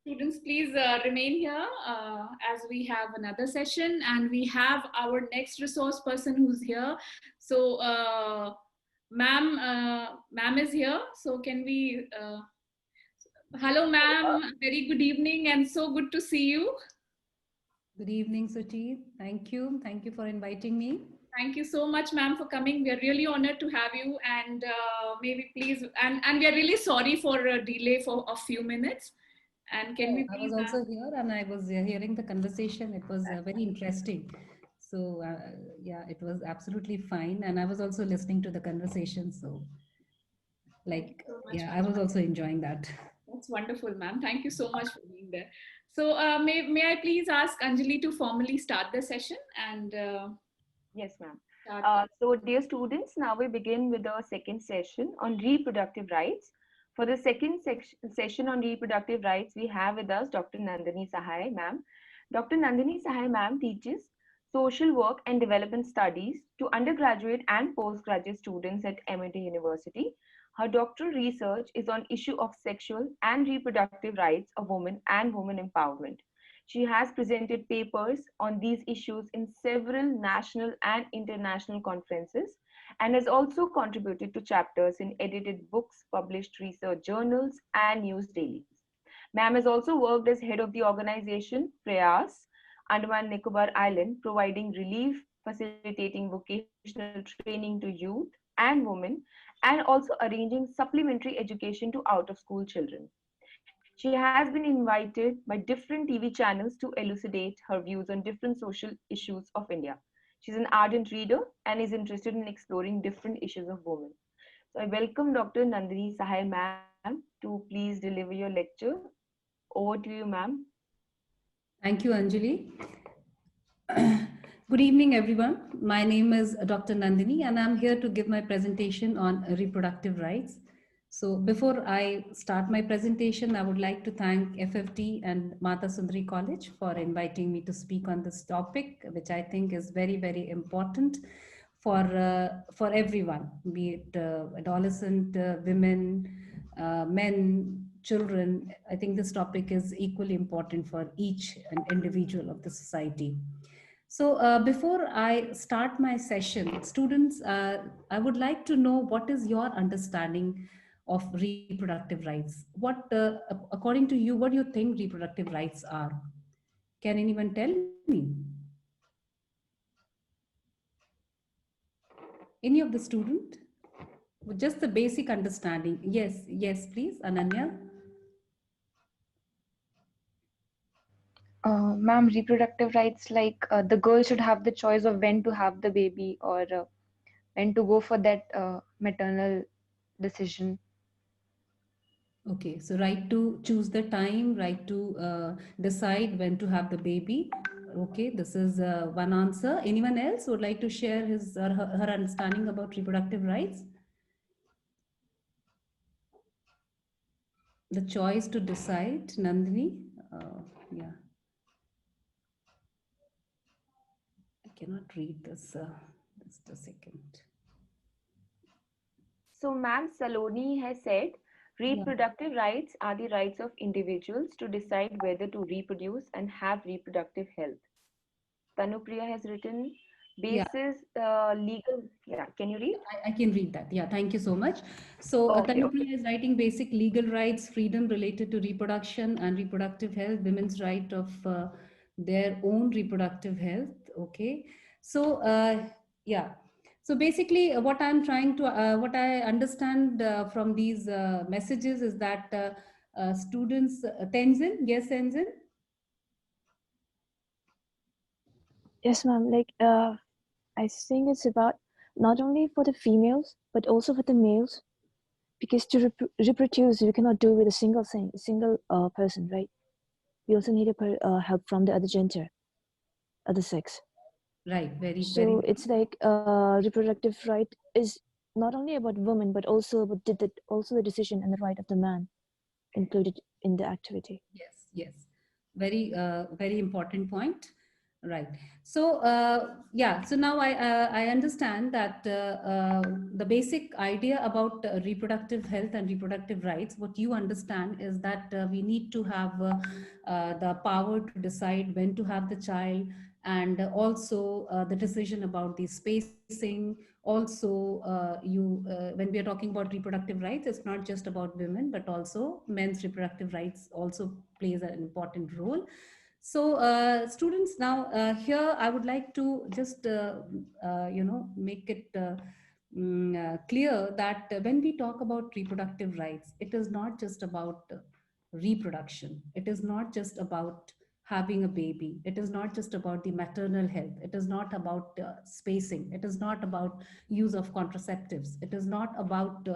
Students, please remain here as we have another session and we have our next resource person who's here. So, ma'am is here. So, can we? Hello, ma'am. Very good evening, and so good to see you. Good evening, Suchi. Thank you. Thank you for inviting me. Thank you so much, ma'am, for coming. We are really honored to have you, and maybe please, and we are really sorry for a delay for a few minutes. And can we I please was also here and I was hearing the conversation. It was very interesting. So, yeah, it was absolutely fine. And I was also listening to the conversation. So, thank you like, so much, yeah, ma'am. I was also enjoying that. That's wonderful, ma'am. Thank you so much for being there. So, may I please ask Anjali to formally start the session and Yes, ma'am. start? So, dear students, now we begin with the second session on reproductive rights. For the second session on reproductive rights, we have with us Dr. Nandini Sahai, ma'am. Dr. Nandini Sahai, ma'am, teaches social work and development studies to undergraduate and postgraduate students at MIT University. Her doctoral research is on issue of sexual and reproductive rights of women and women empowerment. She has presented papers on these issues in several national and international conferences and has also contributed to chapters in edited books, published research journals, and news dailies. Ma'am has also worked as head of the organization Prayas, Andaman Nicobar Island, providing relief, facilitating vocational training to youth and women, and also arranging supplementary education to out of school children. She has been invited by different TV channels to elucidate her views on different social issues of India. She's an ardent reader and is interested in exploring different issues of women. So I welcome Dr. Nandini Sahai ma'am to please deliver your lecture. Over to you, ma'am. Thank you, Anjali. Good evening, everyone. My name is Dr. Nandini, and I'm here to give my presentation on reproductive rights. So, before I start my presentation, I would like to thank FFT and Mata Sundari College for inviting me to speak on this topic, which I think is very, very important for everyone, be it adolescent women, men, children. I think this topic is equally important for each individual of the society. So before I start my session, students, I would like to know what is your understanding of reproductive rights? What, according to you, what do you think reproductive rights are? Can anyone tell me? Any of the student? Just the basic understanding. Yes, yes, please, Ananya. Ma'am, reproductive rights like the girl should have the choice of when to have the baby or when to go for that maternal decision. Okay, so right to choose the time, right to decide when to have the baby. Okay, this is one answer. Anyone else would like to share his or her understanding about reproductive rights? The choice to decide, Nandini. Yeah, I cannot read this. Just a second. So, ma'am, Saloni has said Yeah. reproductive rights are the rights of individuals to decide whether to reproduce and have reproductive health. Tanupriya has written Yeah, basis legal. Yeah, can you read? I can read that. Yeah, thank you so much. So, Okay, okay. Tanupriya is writing basic legal rights, freedom related to reproduction and reproductive health, women's right of their own reproductive health. Okay. So, yeah. So basically, what I understand from these messages is that students, Tenzin, yes, Tenzin? Yes, ma'am. I think it's about not only for the females but also for the males, because to reproduce we cannot do with a single person, right? We also need help from the other gender, other sex. Right. Very, very. So it's like reproductive right is not only about women but also about also the decision and the right of the man included in the activity. Yes, yes. Very, very important point. Right. So yeah. So now I understand that the basic idea about reproductive health and reproductive rights. What you understand is that we need to have the power to decide when to have the child, and also the decision about the spacing. Also, when we are talking about reproductive rights, it's not just about women, but also men's reproductive rights also plays an important role. So, students, now here I would like to just make it clear that when we talk about reproductive rights, it is not just about reproduction. It is not just about having a baby. It is not just about the maternal health. It is not about spacing. It is not about use of contraceptives. It is not about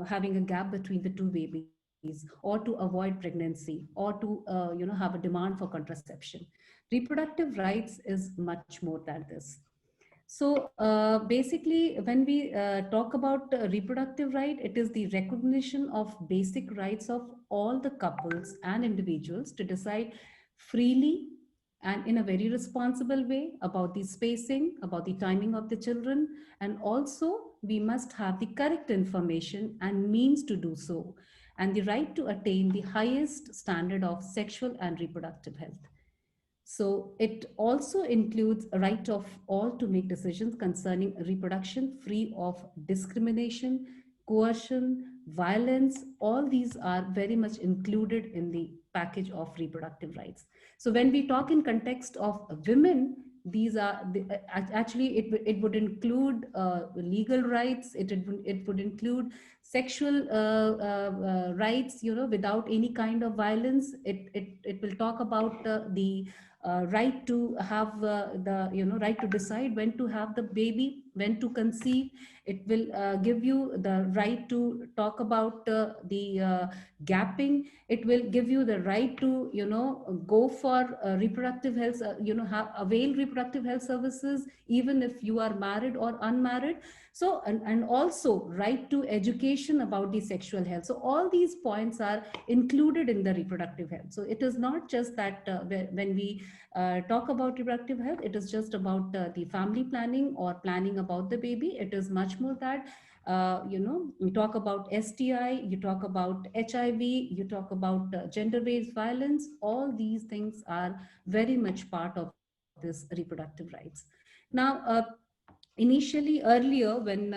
having a gap between the two babies, or to avoid pregnancy, or to have a demand for contraception. Reproductive rights is much more than this. So basically, when we talk about reproductive right, it is the recognition of basic rights of all the couples and individuals to decide freely and in a very responsible way about the spacing, about the timing of the children, and also we must have the correct information and means to do so, and the right to attain the highest standard of sexual and reproductive health. So it also includes a right of all to make decisions concerning reproduction free of discrimination, coercion, violence. All these are very much included in the package of reproductive rights. So when we talk in context of women, these are actually it would include legal rights. It would include sexual rights, without any kind of violence. It will talk about the right to have the right to decide when to have the baby, when to conceive. It will give you the right to talk about the gapping. It will give you the right to go for reproductive health, have avail reproductive health services even if you are married or unmarried. So and also right to education about the sexual health. So all these points are included in the reproductive health. So it is not just that when we talk about reproductive health, it is just about the family planning or planning about the baby. It is much more that you talk about STI, you talk about HIV, you talk about gender-based violence. All these things are very much part of this reproductive rights. Now, initially earlier when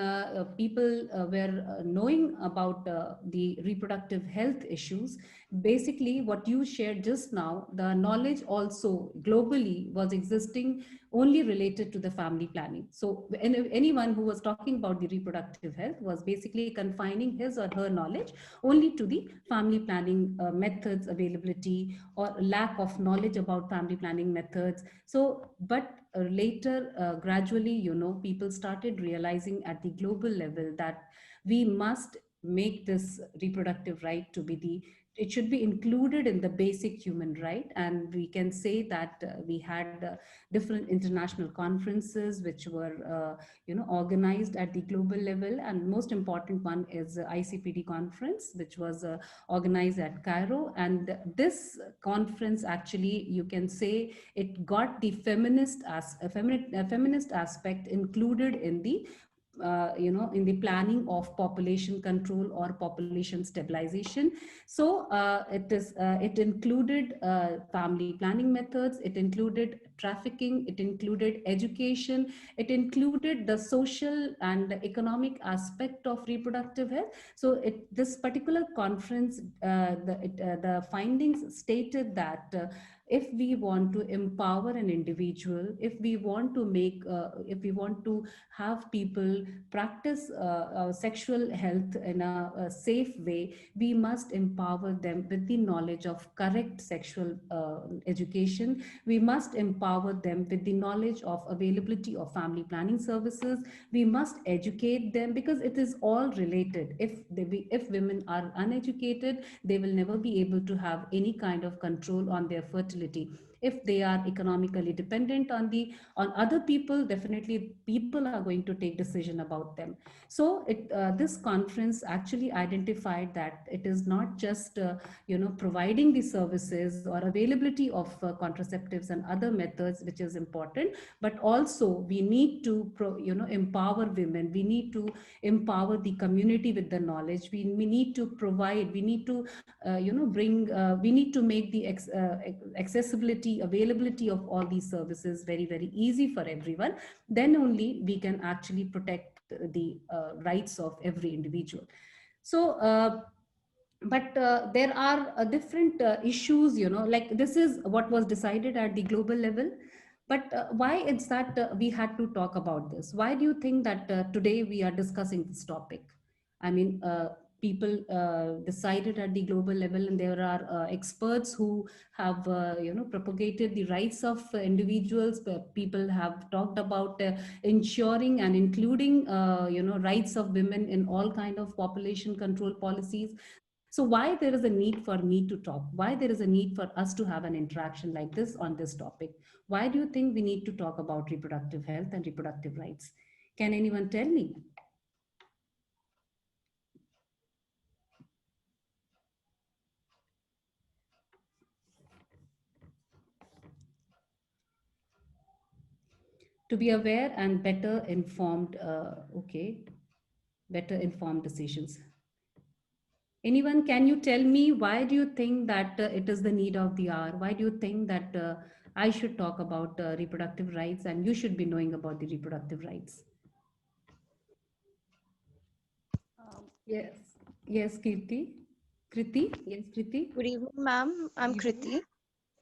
people were knowing about the reproductive health issues, basically what you shared just now, the knowledge also globally was existing only related to the family planning. So anyone who was talking about the reproductive health was basically confining his or her knowledge only to the family planning methods availability, or lack of knowledge about family planning methods. So but later gradually people started realizing at the global level that we must make this reproductive right to be it should be included in the basic human right. And we can say that we had different international conferences which were organized at the global level, and most important one is ICPD conference, which was organized at Cairo. And this conference, actually you can say, it got the feminist aspect included in the in the planning of population control or population stabilization. So it included family planning methods, it included trafficking, it included education, it included the social and economic aspect of reproductive health. So this particular conference, the findings stated that if we want to empower an individual, if we want to make if we want to have people practice sexual health in a safe way, we must empower them with the knowledge of correct sexual education. We must empower them with the knowledge of availability of family planning services. We must educate them, because it is all related. If women are uneducated, they will never be able to have any kind of control on their fertility. If they are economically dependent on other people, definitely people are going to take decision about them. So this conference actually identified that it is not just providing the services or availability of contraceptives and other methods which is important, but also we need to empower women. We need to empower the community with the knowledge. We need to provide, we need to we need to make the accessibility, availability of all these services very, very easy for everyone. Then only we can actually protect the rights of every individual. So but there are different issues, like this is what was decided at the global level. But why it's that we had to talk about this? Why do you think that today we are discussing this topic? I mean, people decided at the global level, and there are experts who have propagated the rights of individuals. People have talked about ensuring and including rights of women in all kind of population control policies. So why there is a need for me to talk? Why there is a need for us to have an interaction like this on this topic? Why do you think we need to talk about reproductive health and reproductive rights? Can anyone tell me? To be aware and better informed, better informed decisions. Anyone, can you tell me why do you think that it is the need of the hour? Why do you think that I should talk about reproductive rights and you should be knowing about the reproductive rights? Yes, yes, Kriti. Kriti, yes, Kriti. Good evening, ma'am. I'm Kriti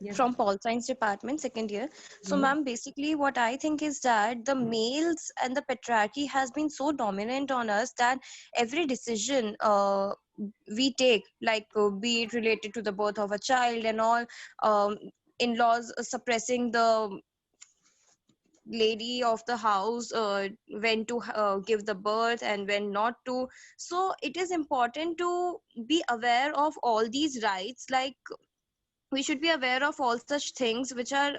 Yes. from Pol Science Department, second year. So, ma'am, basically what I think is that the males and the patriarchy has been so dominant on us that every decision we take, like be it related to the birth of a child and all, in-laws suppressing the lady of the house when to give the birth and when not to. So it is important to be aware of all these rights. Like, we should be aware of all such things which are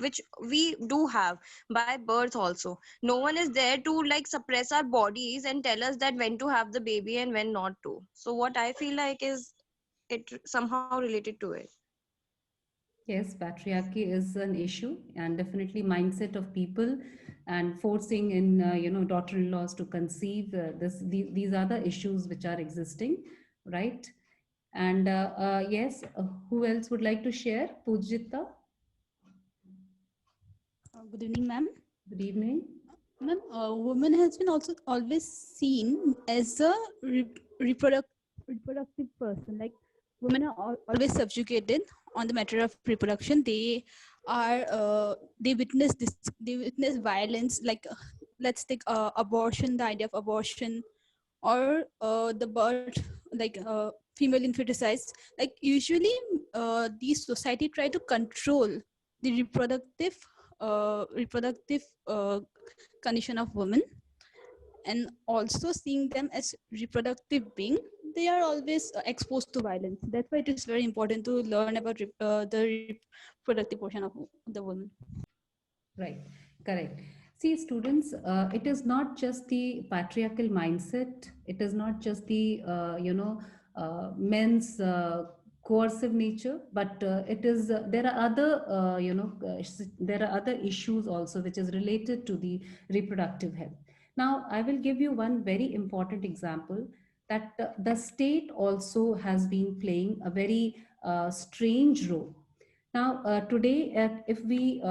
which we do have by birth also. No one is there to like suppress our bodies and tell us that when to have the baby and when not to. So what I feel like is it somehow related to it. Yes, patriarchy is an issue, and definitely mindset of people and forcing in daughter-in-laws to conceive. These are the issues which are existing, right? And yes, who else would like to share? Pujita. Good evening, ma'am. Good evening. Ma'am, woman has been also always seen as a reproductive person. Like, women are always subjugated on the matter of reproduction. They are they witness this. They witness violence. Like, let's take abortion. The idea of abortion, or the birth, like female infanticide. Like, usually, these society try to control the reproductive condition of women, and also seeing them as reproductive being. They are always exposed to violence. That's why it is very important to learn about the reproductive portion of the woman. Right, correct. See, students, it is not just the patriarchal mindset. It is not just the men's coercive nature, but it is there are other there are other issues also which is related to the reproductive health. Now, I will give you one very important example that the state also has been playing a very strange role. Now, today, if we,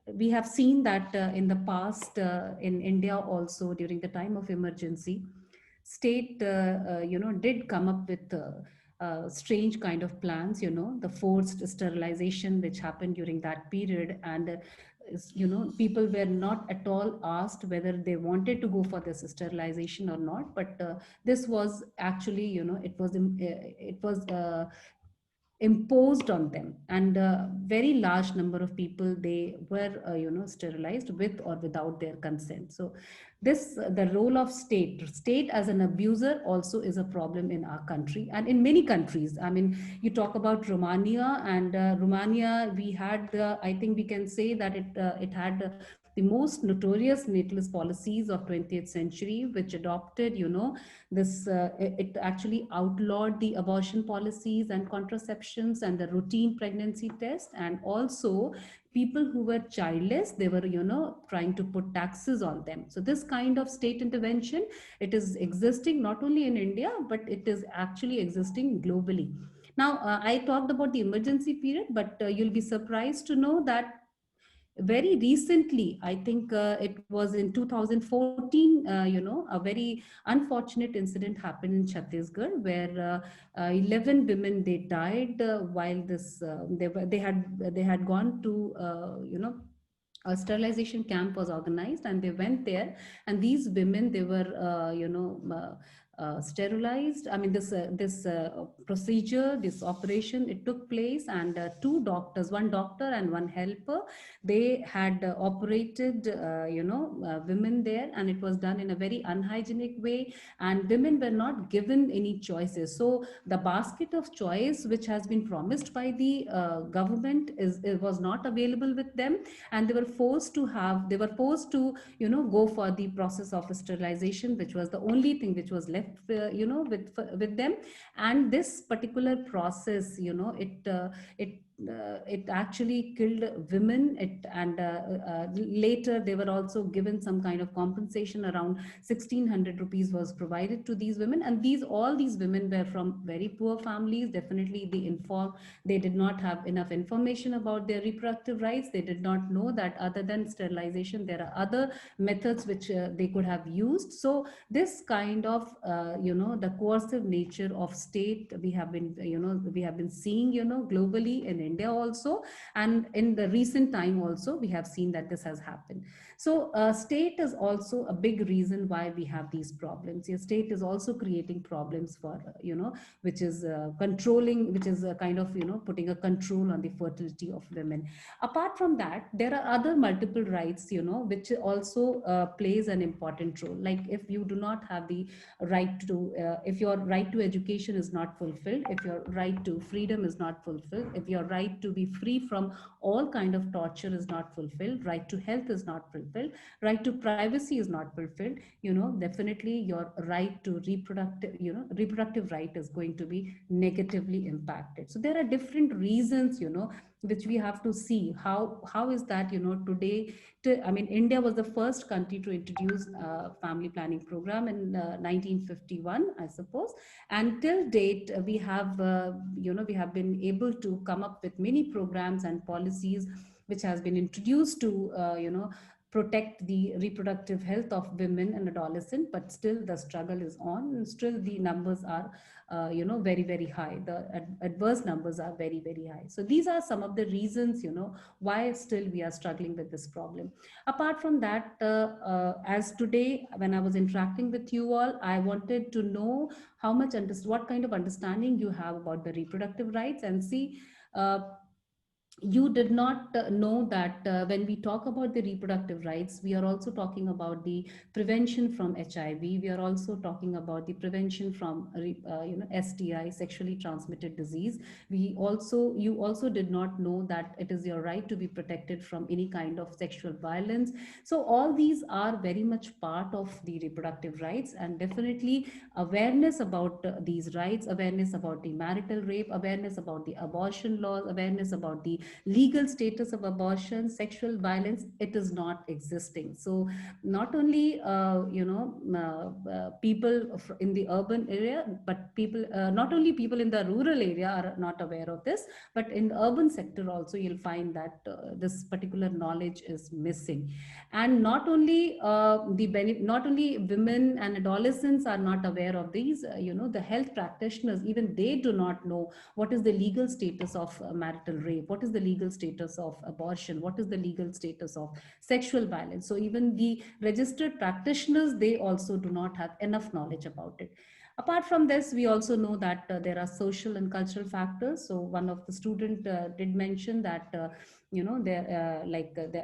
we have seen that in the past, in India also during the time of emergency, state, did come up with strange kind of plans, the forced sterilization which happened during that period. And people were not at all asked whether they wanted to go for this sterilization or not. But this was actually, it was imposed on them, and a very large number of people, they were sterilized with or without their consent. So this the role of state as an abuser also is a problem in our country and in many countries. I mean, you talk about Romania, and Romania, we had I think we can say that it had the most notorious natalist policies of 20th century, which adopted this it actually outlawed the abortion policies and contraceptions and the routine pregnancy test, and also people who were childless, they were trying to put taxes on them. So this kind of state intervention, it is existing not only in India, but it is actually existing globally. Now I talked about the emergency period, but you'll be surprised to know that very recently, I think it was in 2014, a very unfortunate incident happened in Chhattisgarh, where 11 women, they died while this they had gone to a sterilization camp was organized, and they went there, and these women, they were sterilized. I mean, this procedure, this operation, it took place, and two doctors, one doctor and one helper, they had operated women there, and it was done in a very unhygienic way, and women were not given any choices. So the basket of choice which has been promised by the government it was not available with them, and they were forced to go for the process of sterilization, which was the only thing which was left with them. And this particular process, it actually killed women. Later they were also given some kind of compensation, around 1600 rupees was provided to these women, and all these women were from very poor families. Definitely they did not have enough information about their reproductive rights. They did not know that other than sterilization there are other methods which they could have used. So this kind of the coercive nature of state, we have been seeing globally, in India also, and in the recent time also we have seen that this has happened. So state is also a big reason why we have these problems. Your state is also creating problems for which is controlling, which is kind of putting a control on the fertility of women. Apart from that, there are other multiple rights which also plays an important role. Like, if you do not have the right to if your right to education is not fulfilled, if your right to freedom is not fulfilled, if your right to be free from all kind of torture is not fulfilled, right to health is not fulfilled, right to privacy is not fulfilled, definitely your right to reproductive right is going to be negatively impacted. So there are different reasons which we have to see how is that today. I mean, India was the first country to introduce a family planning program in 1951, I suppose, and till date we have we have been able to come up with many programs and policies which has been introduced to protect the reproductive health of women and adolescents, but still the struggle is on, and still the numbers are very, very high. The adverse numbers are very, very high. So these are some of the reasons why still we are struggling with this problem. Apart from that, as today when I was interacting with you all, I wanted to know what kind of understanding you have about the reproductive rights, and see you did not know that when we talk about the reproductive rights, we are also talking about the prevention from HIV. We are also talking about the prevention from STI, sexually transmitted disease. You also did not know that it is your right to be protected from any kind of sexual violence. So all these are very much part of the reproductive rights, and definitely awareness about these rights, awareness about the marital rape, awareness about the abortion laws, awareness about the legal status of abortion, sexual violence, it is not existing. So not only people in the urban area, but not only people in the rural area are not aware of this, but in the urban sector also you'll find that this particular knowledge is missing. And not only not only women and adolescents are not aware of these, the health practitioners, even they do not know what is the legal status of marital rape, what is the legal status of abortion, what is the legal status of sexual violence. So even the registered practitioners, they also do not have enough knowledge about it. Apart from this, we also know that there are social and cultural factors. So one of the student did mention that the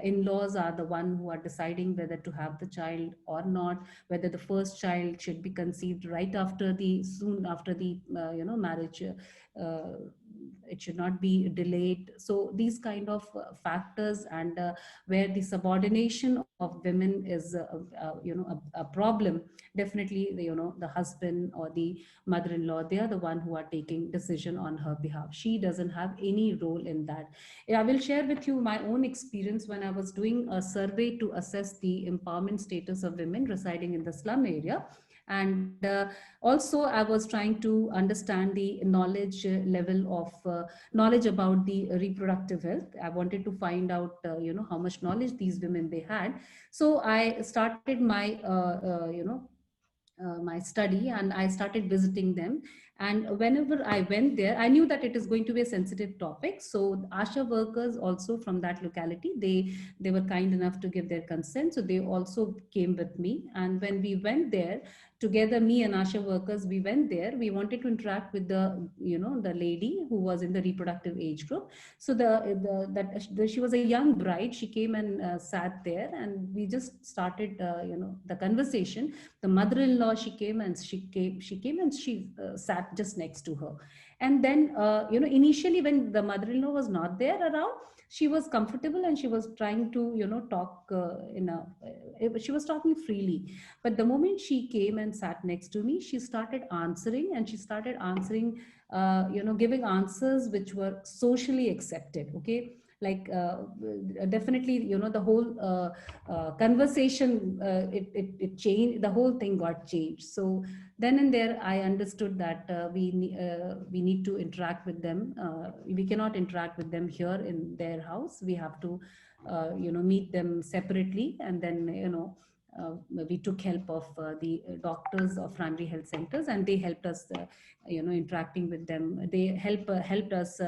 in-laws are the one who are deciding whether to have the child or not, whether the first child should be conceived right after the soon after the marriage. It should not be delayed. So these kind of factors, and where the subordination of women is a problem. Definitely the husband or the mother-in-law, they are the one who are taking decision on her behalf. She doesn't have any role in that. I will share with you my own experience when I was doing a survey to assess the empowerment status of women residing in the slum area. And also I was trying to understand the knowledge level of knowledge about the reproductive health. I wanted to find out how much knowledge these women they had. So I started my my study, and I started visiting them. And whenever I went there, I knew that it is going to be a sensitive topic. So ASHA workers also from that locality, they were kind enough to give their consent. So they also came with me. And when we went there together, me and ASHA workers, we went there. We wanted to interact with the lady who was in the reproductive age group. So she was a young bride. She came and sat there, and we just started the conversation. The mother-in-law, she came and she sat just next to her. And then initially when the mother-in-law was not there around, she was comfortable and she was trying to talk she was talking freely. But the moment she came and sat next to me, she started answering, and she started answering giving answers which were socially accepted. Okay, like definitely the whole conversation, it changed. The whole thing got changed. So then and there I understood that we need to interact with them. We cannot interact with them here in their house. We have to meet them separately. And then we took help of the doctors of primary health centers, and they helped us interacting with them. They helped us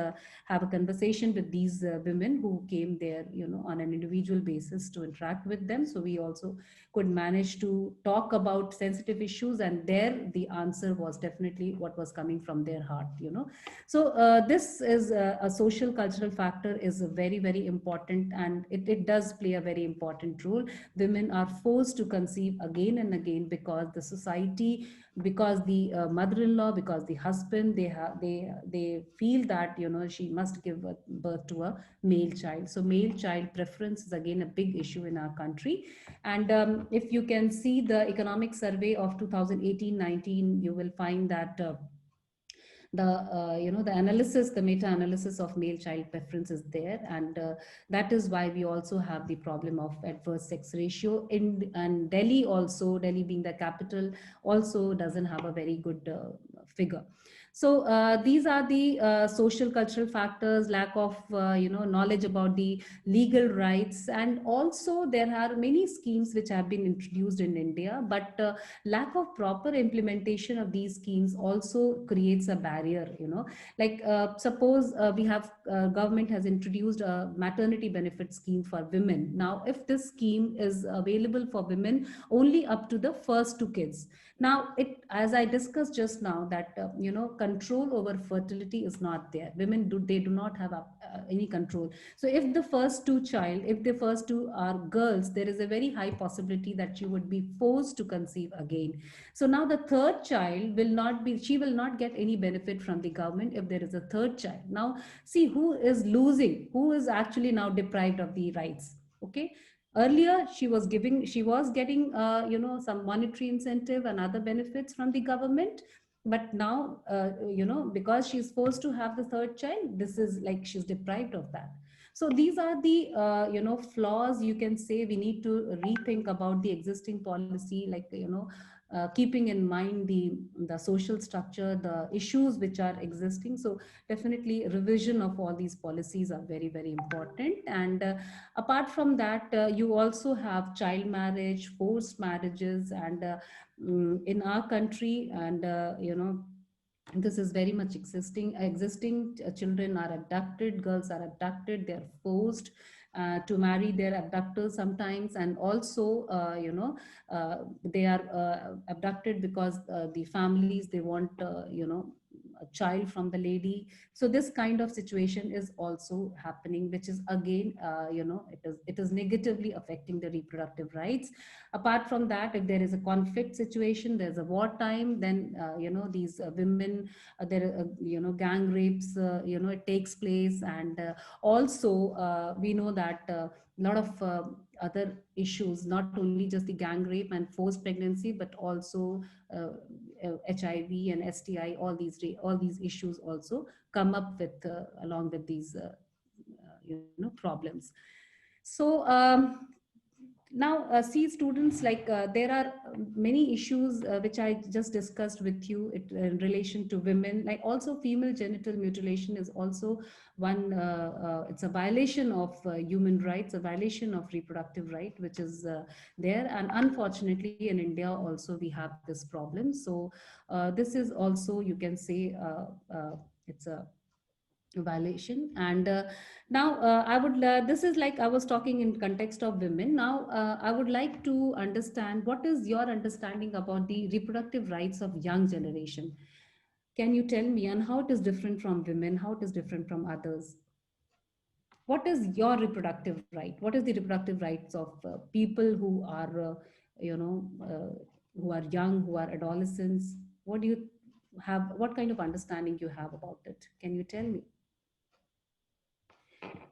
have a conversation with these women who came there on an individual basis to interact with them. So we also could manage to talk about sensitive issues, and there the answer was definitely what was coming from their heart. So this is a social cultural factor, is very, very important, and it does play a very important role. Women are forced to conceive again and again because the society, because the mother-in-law, because the husband, they feel that she must give birth to a male child. So male child preference is again a big issue in our country. And if you can see the economic survey of 2018-19, you will find that the analysis, the meta-analysis of male child preference is there. And that is why we also have the problem of adverse sex ratio and Delhi also, Delhi being the capital, also doesn't have a very good figure. So these are the social cultural factors, lack of knowledge about the legal rights. And also there are many schemes which have been introduced in India, but lack of proper implementation of these schemes also creates a barrier. Like suppose we have government has introduced a maternity benefit scheme for women. Now if this scheme is available for women only up to the first 2 kids, now it, as I discussed just now, that control over fertility is not there. Women do not have any control. So if the first 2 child, if the first 2 are girls, there is a very high possibility that she would be forced to conceive again. So now the third child will not be, she will not get any benefit from the government if there is a third child. Now see who is losing, who is actually now deprived of the rights. Okay, earlier she was getting some monetary incentive and other benefits from the government. But now because she's forced to have the third child, this is like she's deprived of that. So these are the flaws, you can say. We need to rethink about the existing policy, like keeping in mind the social structure, the issues which are existing. So definitely revision of all these policies are very, very important. And apart from that, you also have child marriage, forced marriages, and in our country, and this is very much existing. Children are abducted, girls are abducted, they are forced to marry their abductors sometimes, and also they are abducted because the families, they want a child from the lady. So this kind of situation is also happening, which is again it is negatively affecting the reproductive rights. Apart from that, if there is a conflict situation, there's a wartime, then these women, there gang rapes, it takes place. And also we know that a lot of other issues, not only just the gang rape and forced pregnancy, but also HIV and STI, all these issues also come up with along with these problems. So now see students, like there are many issues which I just discussed with you in relation to women, like also female genital mutilation is also one, it's a violation of human rights, a violation of reproductive right, which is there. And unfortunately in India also we have this problem. So this is also, you can say, it's a violation. And now I would this is like I was talking in context of women. Now I would like to understand, what is your understanding about the reproductive rights of young generation? Can you tell me, and how it is different from women, how it is different from others? What is your reproductive right? What is the reproductive rights of people who are who are young, who are adolescents? What do you have, what kind of understanding you have about it? Can you tell me?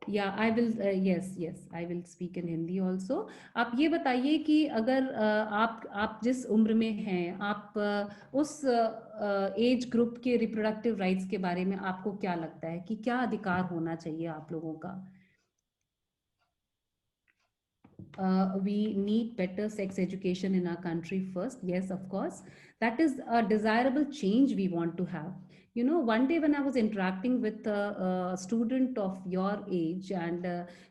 या I will yes yes I will speak in Hindi also. आप ये बताइए कि अगर आप जिस उम्र में हैं, आप उस एज ग्रुप के रिप्रोडक्टिव राइट्स के बारे में आपको क्या लगता है कि क्या अधिकार होना चाहिए आप लोगों का? We need better sex education in our country first. Yes, of course. That is a desirable change we want to have. You know, one day when I was interacting with a student of your age, and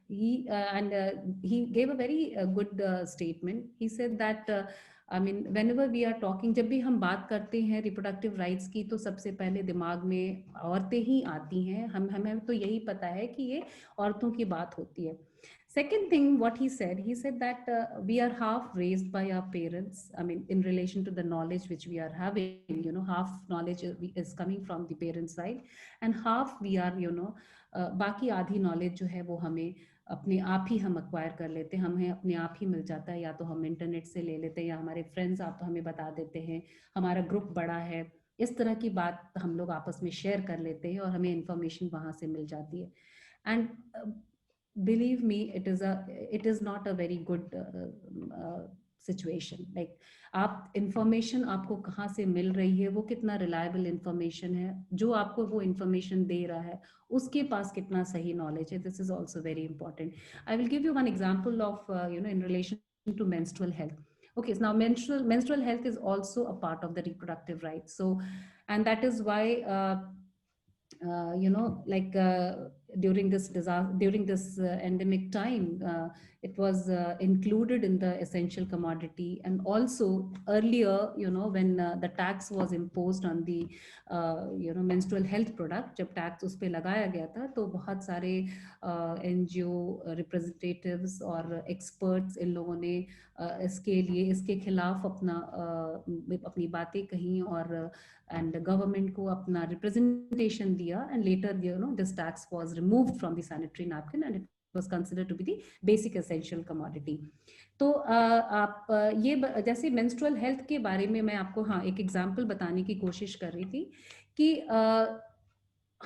he gave a very good statement. He said that I mean, whenever we are talking, जब भी हम बात करते हैं reproductive rights की, तो सबसे पहले दिमाग में औरतें ही आती हैं. हमें तो यही पता है कि ये औरतों की बात होती है. Second thing, what he said that we are half raised by our parents. I mean, in relation to the knowledge which we are having, you know, half knowledge is coming from the parents' side, and half we are, बाकी आधी knowledge जो है वो हमें अपने आप ही हम acquire कर लेते हैं, हमें अपने आप ही मिल जाता है, या तो हम इंटरनेट से ले लेते हैं, या हमारे फ्रेंड्स आप तो हमें बता देते हैं, हमारा ग्रुप बड़ा है, इस तरह की बात हम लोग आपस में शेयर कर लेते हैं और हमें इंफॉर्मेशन वहाँ से मिल जाती है. And believe me, it is not a very good situation. Like, आप इंफॉर्मेशन आपको कहाँ से मिल रही है, वो कितना रिलायबल इंफॉर्मेशन है, जो आपको वो इंफॉर्मेशन दे रहा है उसके पास कितना सही नॉलेज है. This is also very important. I will give you one example of in relation to menstrual health. Okay, so now menstrual health is also a part of the reproductive rights. So, and that is why during this endemic time, it was included in the essential commodity. And also earlier, when the tax was imposed on the menstrual health product, जब tax उस पे लगाया गया था, तो बहुत सारे NGO representatives और experts इन लोगों ने इसके खिलाफ अपनी बातें कही, और and the government को अपना representation दिया, and later this tax was removed from the sanitary napkin and it was considered to be the basic essential commodity. तो आप ये जैसे menstrual health के बारे में मैं आपको एक एग्जाम्पल बताने की कोशिश कर रही थी कि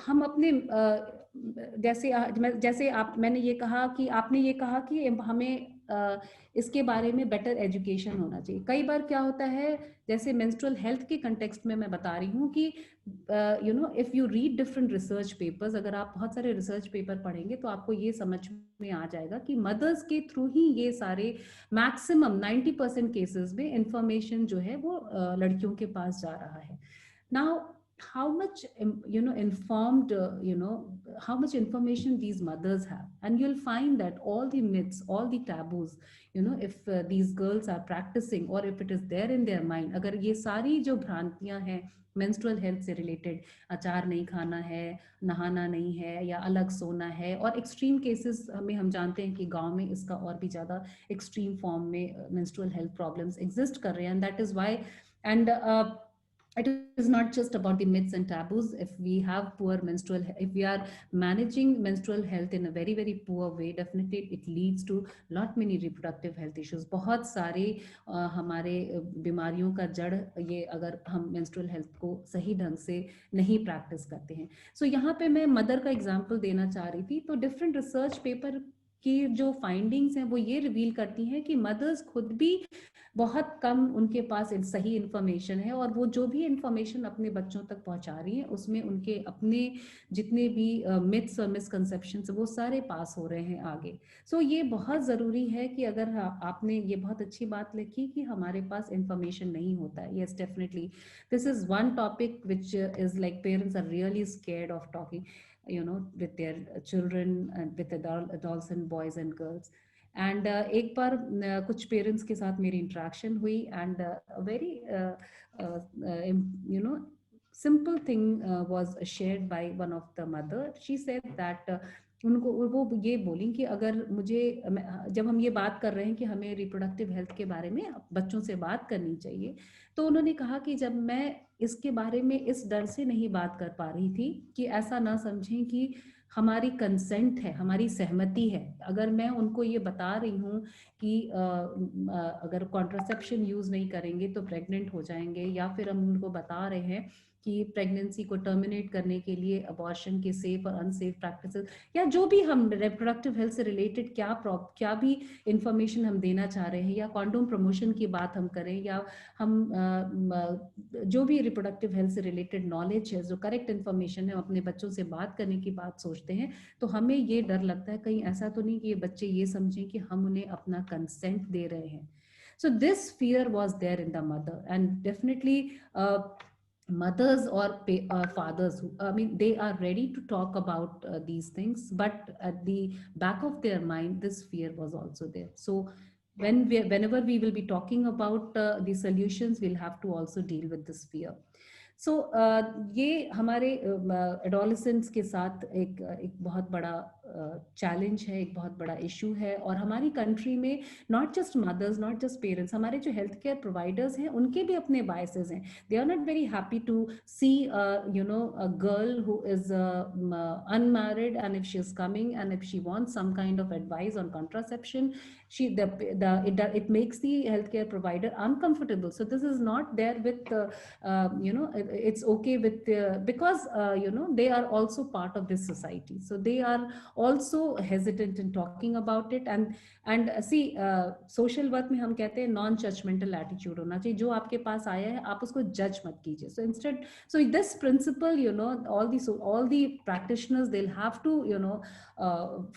हम अपने जैसे मैंने ये कहा कि आपने ये कहा कि हमें इसके बारे में बेटर एजुकेशन होना चाहिए. कई बार क्या होता है, जैसे मेंस्ट्रुअल हेल्थ के कंटेक्स्ट में मैं बता रही हूँ कि if you read different research papers, अगर आप बहुत सारे रिसर्च पेपर पढ़ेंगे तो आपको ये समझ में आ जाएगा कि मदर्स के थ्रू ही ये सारे मैक्सिमम 90% केसेस में इंफॉर्मेशन जो है वो लड़कियों के पास जा रहा है. Now how much informed how much information these mothers have, and you'll find that all the myths, all the taboos, if these girls are practicing, or if it is there in their mind, अगर ये सारी जो भ्रांतियां हैं menstrual health से related, अचार नहीं खाना है, नहाना नहीं है, या अलग सोना है, और extreme cases हमें हम जानते हैं कि गांव में इसका और भी ज़्यादा extreme form में menstrual health problems exist कर रहे हैं, and that is why, and it is not just about the myths and taboos. If we have poor menstrual, if we are managing menstrual health in a very very poor way, definitely it leads to lot many reproductive health issues. बहुत सारे हमारे बीमारियों का जड़ ये अगर हम menstrual health को सही ढंग से नहीं प्रैक्टिस करते हैं. So यहाँ पे मैं मदर का एग्जाम्पल देना चाह रही थी. तो डिफरेंट रिसर्च पेपर की जो फाइंडिंग्स हैं वो ये रिवील करती हैं कि मदर्स खुद भी बहुत कम उनके पास सही इंफॉर्मेशन है, और वो जो भी इंफॉर्मेशन अपने बच्चों तक पहुंचा रही है उसमें उनके अपने जितने भी मिथ्स और मिसकंसेप्शंस वो सारे पास हो रहे हैं आगे. सो ये बहुत ज़रूरी है कि अगर आपने ये बहुत अच्छी बात लिखी कि हमारे पास इंफॉर्मेशन नहीं होता है. Yes, definitely this is one topic which is like parents are really scared of talking with their children and with adolescent boys and girls. And एक बार कुछ पेरेंट्स के साथ मेरी इंटरेक्शन हुई, and very simple thing was shared by one of the mother. She said that उनको वो ये बोली कि अगर मुझे, जब हम ये बात कर रहे हैं कि हमें रिप्रोडक्टिव हेल्थ के बारे में बच्चों से बात करनी चाहिए, तो उन्होंने कहा कि जब मैं इसके बारे में इस डर से नहीं बात कर पा रही थी कि ऐसा ना समझें कि हमारी कंसेंट है, हमारी सहमति है. अगर मैं उनको ये बता रही हूँ कि अगर कॉन्ट्रासेप्शन यूज नहीं करेंगे तो प्रेग्नेंट हो जाएंगे, या फिर हम उनको बता रहे हैं कि प्रेगनेंसी को टर्मिनेट करने के लिए अबॉर्शन के सेफ और अनसेफ प्रैक्टिसेस, या जो भी हम रिप्रोडक्टिव हेल्थ से रिलेटेड क्या भी इंफॉर्मेशन हम देना चाह रहे हैं, या कॉन्डोम प्रमोशन की बात हम करें, या हम जो भी रिप्रोडक्टिव हेल्थ से रिलेटेड नॉलेज है, जो करेक्ट इंफॉर्मेशन है, हम अपने बच्चों से बात करने की बात सोचते हैं, तो हमें ये डर लगता है कहीं ऐसा तो नहीं कि ये बच्चे ये समझें कि हम उन्हें अपना कंसेंट दे रहे हैं. So this fear was there in the mother, and definitely mothers or fathers, I mean, they are ready to talk about these things, but at the back of their mind this fear was also there. So whenever we will be talking about the solutions, we'll have to also deal with this fear. So ये हमारे adolescents के साथ एक बहुत बड़ा challenge है, एक बहुत बड़ा इशू है. और हमारी कंट्री में not just mothers, not just parents, हमारे जो हेल्थ केयर प्रोवाइडर्स हैं उनके भी अपने बायसेस हैं. They are not very happy to see a girl who is unmarried, and if she is coming and if she wants some kind of advice on contraception, it makes the healthcare provider uncomfortable. So this is not there with it's okay with because they are also part of this society, so they are also hesitant in talking about it. And see, social work में हम कहते हैं non judgmental attitude होना चाहिए. जो आपके पास आया है आप उसको judge मत कीजिए. So instead, so this principle, all the practitioners, they'll have to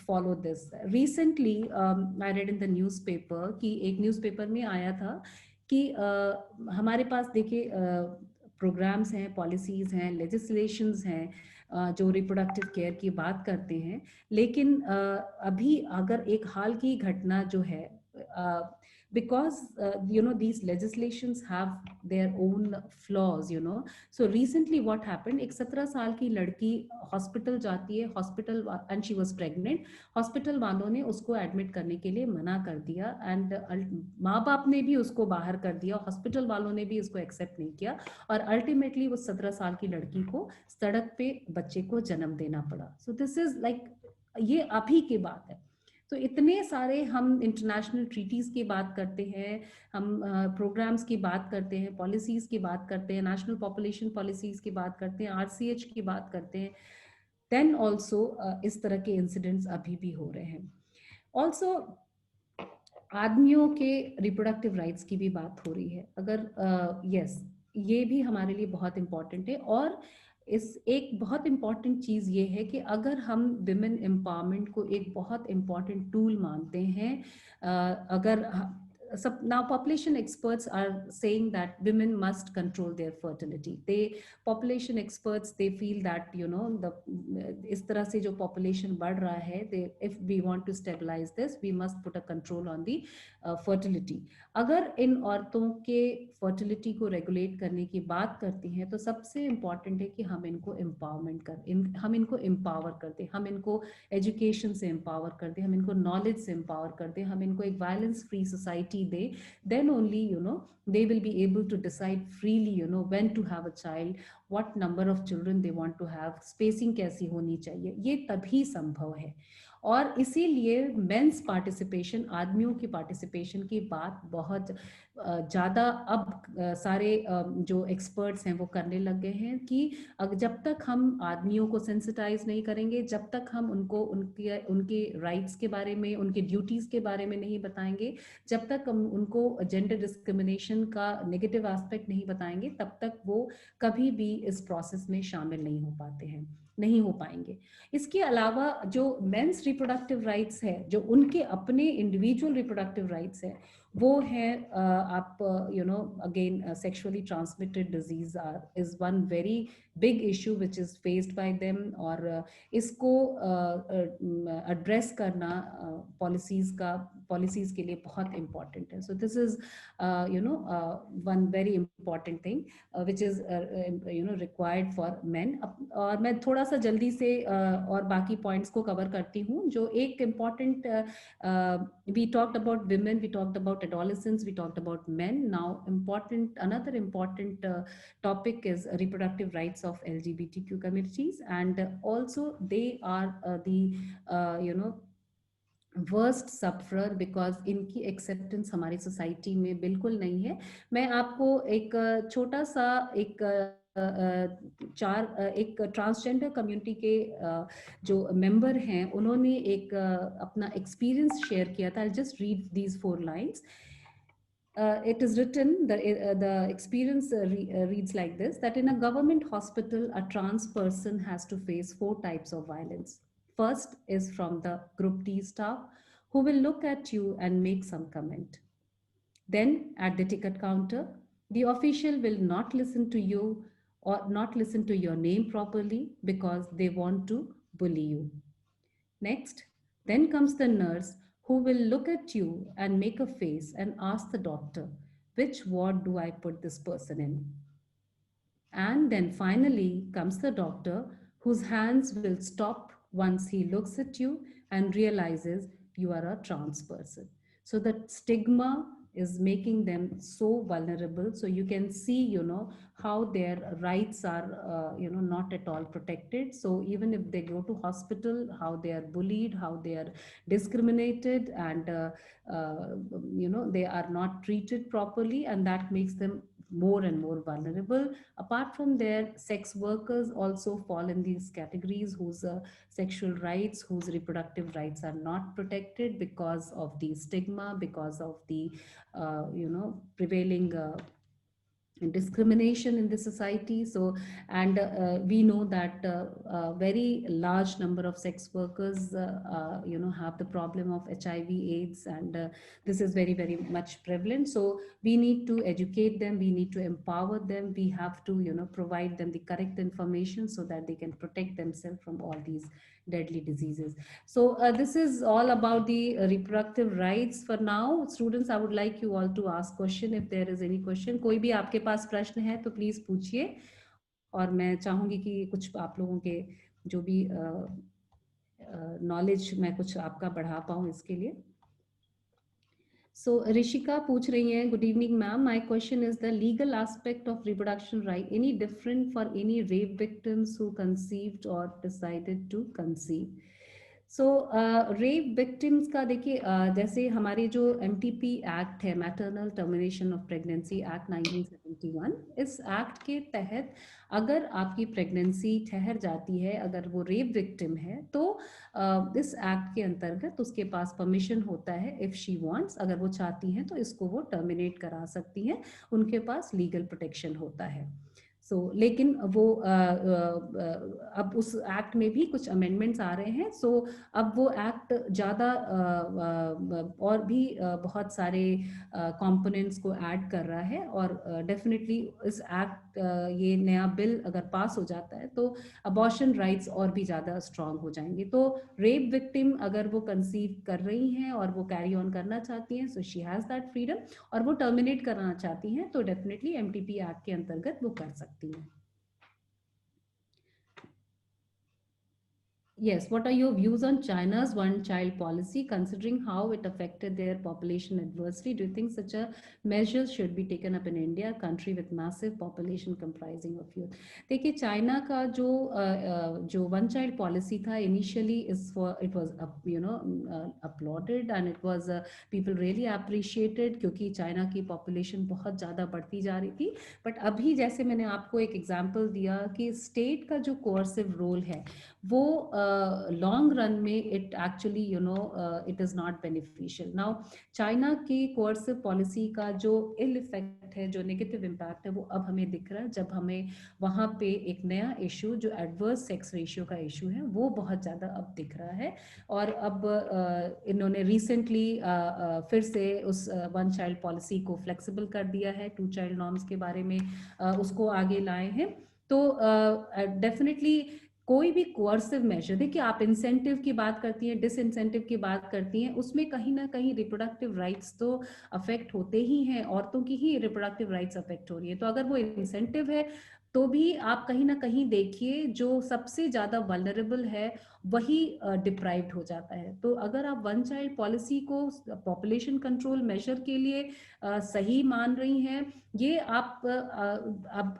follow this. Recently I read in the newspaper कि एक newspaper में आया था कि हमारे पास देखिए प्रोग्राम्स हैं, पॉलिसीज हैं, लेजिस्लेशंस हैं जो रिप्रोडक्टिव केयर की बात करते हैं, लेकिन अभी अगर एक हाल की घटना जो है, because these legislations have their own flaws, so recently what happened, एक 17 साल की लड़की हॉस्पिटल जाती है, hospital, and she was pregnant, hospital वालों ने उसको एडमिट करने के लिए मना कर दिया, एंड माँ बाप ने भी उसको बाहर कर दिया, हॉस्पिटल वालों ने भी इसको एक्सेप्ट नहीं किया, और अल्टीमेटली वो 17 साल की लड़की को सड़क पे बच्चे को जन्म देना पड़ा. सो दिस इज लाइक, ये अभी की बात है. तो इतने सारे हम इंटरनेशनल ट्रीटीज की बात करते हैं, हम प्रोग्राम्स की बात करते हैं, पॉलिसीज की बात करते हैं, नेशनल पॉपुलेशन पॉलिसीज की बात करते हैं, RCH की बात करते हैं, देन ऑल्सो इस तरह के इंसिडेंट्स अभी भी हो रहे हैं. ऑल्सो आदमियों के रिप्रोडक्टिव राइट्स की भी बात हो रही है. अगर यस, ये भी हमारे लिए बहुत इम्पॉर्टेंट है. और इस एक बहुत इम्पॉर्टेंट चीज़ ये है कि अगर हम विमेन एम्पावरमेंट को एक बहुत इम्पॉर्टेंट टूल मानते हैं, अगर now population experts are saying that women must control their fertility. Population experts, they feel that, you know, is tarah se jo population बढ़ रहा है, if we want to stabilize this, we must put a control on the fertility. अगर इन औरतों के fertility को regulate करने की बात करते हैं, तो सबसे important है कि हम इनको empowerment करें, हम इनको empower कर दें, हम इनको education से empower कर दें, हम इनको knowledge से empower कर दें, हम इनको एक violence free society दें. Then only, you know, they will be able to decide freely, you know, when to have a child, what number of children they want to have, spacing कैसी होनी चाहिए, ये तभी संभव है. और इसीलिए मेंस पार्टिसिपेशन, आदमियों की पार्टिसिपेशन की बात बहुत ज़्यादा अब सारे जो एक्सपर्ट्स हैं वो करने लग गए हैं कि जब तक हम आदमियों को सेंसिटाइज नहीं करेंगे, जब तक हम उनको उनके राइट्स के बारे में, उनके ड्यूटीज़ के बारे में नहीं बताएंगे, जब तक हम उनको जेंडर डिस्क्रिमिनेशन का नेगेटिव एस्पेक्ट नहीं बताएंगे, तब तक वो कभी भी इस प्रोसेस में शामिल नहीं हो पाते हैं, नहीं हो पाएंगे. इसके अलावा जो मेंस रिप्रोडक्टिव राइट्स है, जो उनके अपने इंडिविजुअल रिप्रोडक्टिव राइट्स है, वो है आप you know again sexually transmitted disease is one very big issue which is faced by them, और इसको एड्रेस करना पॉलिसीज के लिए बहुत इम्पॉर्टेंट है. So this is you know one very important thing which is you know required for main. और मैं थोड़ा सा जल्दी से और बाकी पॉइंट्स को कवर करती हूँ. जो एक important, we talked about women, we talked about adolescents, we talked about men. Now another important topic is reproductive rights of LGBTQ communities, and also they are the you know worst sufferer, because इनकी acceptance हमारी society में बिल्कुल नहीं है. मैं आपको एक छोटा सा एक ट्रांसजेंडर कम्युनिटी के जो मेंबर हैं, उन्होंने एक अपना एक्सपीरियंस शेयर किया था. I just read these 4 lines. It is written, the experience reads like this, that in a government hospital, a trans person has to face 4 types of violence. First is from the Group D staff, who will look at you and make some comment. Then at the ticket counter, the official will not listen to you or not listen to your name properly because they want to bully you. Next, then comes the nurse, who will look at you and make a face and ask the doctor, which ward do I put this person in? And then finally comes the doctor, whose hands will stop once he looks at you and realizes you are a trans person. So the stigma is making them so vulnerable. So you can see, you know, how their rights are, you know, not at all protected. So even if they go to hospital, how they are bullied, how they are discriminated, and you know, they are not treated properly, and that makes them more and more vulnerable. Apart from their, sex workers also fall in these categories, whose sexual rights, whose reproductive rights are not protected because of the stigma, because of the you know, prevailing discrimination in the society. So, and we know that a very large number of sex workers you know, have the problem of HIV/AIDS, and this is very, very much prevalent. So we need to educate them, we need to empower them, we have to, you know, provide them the correct information so that they can protect themselves from all these deadly diseases. So this is all about the reproductive rights for now. Students, I would like you all to ask question if there is any question. कोई भी आपके पास प्रश्न है तो please पूछिए, और मैं चाहूंगी कि कुछ आप लोगों के जो भी नॉलेज मैं कुछ आपका बढ़ा पाऊं इसके लिए. So Rishika पूछ रही हैं, good evening ma'am, my question is the legal aspect of reproduction right any different for any rape victims who conceived or decided to conceive? So rape victims का देखिए, जैसे हमारे जो MTP एक्ट है, maternal termination of pregnancy act 1971, इस act के तहत अगर आपकी प्रेगनेंसी ठहर जाती है, अगर वो रेप विक्टिम है, तो इस एक्ट के अंतर्गत उसके पास परमिशन होता है, इफ शी वांट्स, अगर वो चाहती हैं तो इसको वो टर्मिनेट करा सकती हैं, उनके पास लीगल प्रोटेक्शन होता है. लेकिन वो अब उस एक्ट में भी कुछ अमेंडमेंट्स आ रहे हैं, अब वो एक्ट ज़्यादा और भी बहुत सारे कंपोनेंट्स को ऐड कर रहा है, और डेफिनेटली इस एक्ट ये नया बिल अगर पास हो जाता है तो अबॉर्शन राइट्स और भी ज़्यादा स्ट्रांग हो जाएंगे। तो रेप विक्टिम अगर वो कंसीव कर रही हैं और वो कैरी ऑन करना चाहती हैं, so she has that freedom, और वो टर्मिनेट करना चाहती हैं तो डेफिनेटली एमटीपी एक्ट के अंतर्गत वो कर सकती हैं। Yes, what are your views on China's one-child policy, considering how it affected their population adversely? Do you think such a measure should be taken up in India, a country with massive population comprising of youth? देखिए, China का जो one-child policy था, initially it was applauded and it was people really appreciated, क्योंकि China की population बहुत ज़्यादा बढ़ती जा रही थी। बट अभी जैसे मैंने आपको एक एग्जाम्पल दिया कि स्टेट का जो कोर्सिव रोल है वो लॉन्ग रन में it actually it is not beneficial. Now China की कोर्सिव पॉलिसी का जो इल इफेक्ट है, जो नेगेटिव इम्पैक्ट है, वो अब हमें दिख रहा है जब हमें वहाँ पे एक नया इशू जो एडवर्स सेक्स रेशियो का इशू है वो बहुत ज़्यादा अब दिख रहा है। और अब इन्होंने रिसेंटली फिर से उस वन चाइल्ड पॉलिसी को फ्लेक्सिबल कर दिया है, 2 चाइल्ड नॉर्म्स के बारे में उसको आगे लाए हैं। तो डेफिनेटली कोई भी कोर्सिव मेजर, देखिए आप इंसेंटिव की बात करती हैं, डिसइंसेंटिव की बात करती हैं, उसमें कहीं ना कहीं रिप्रोडक्टिव राइट्स तो अफेक्ट होते ही हैं, औरतों की ही रिप्रोडक्टिव राइट्स अफेक्ट हो रही है। तो अगर वो इंसेंटिव है तो भी आप कहीं ना कहीं देखिए जो सबसे ज़्यादा वल्नरेबल है वही डिप्राइव्ड हो जाता है। तो अगर आप वन चाइल्ड पॉलिसी को पॉपुलेशन कंट्रोल मेजर के लिए सही मान रही हैं, ये आप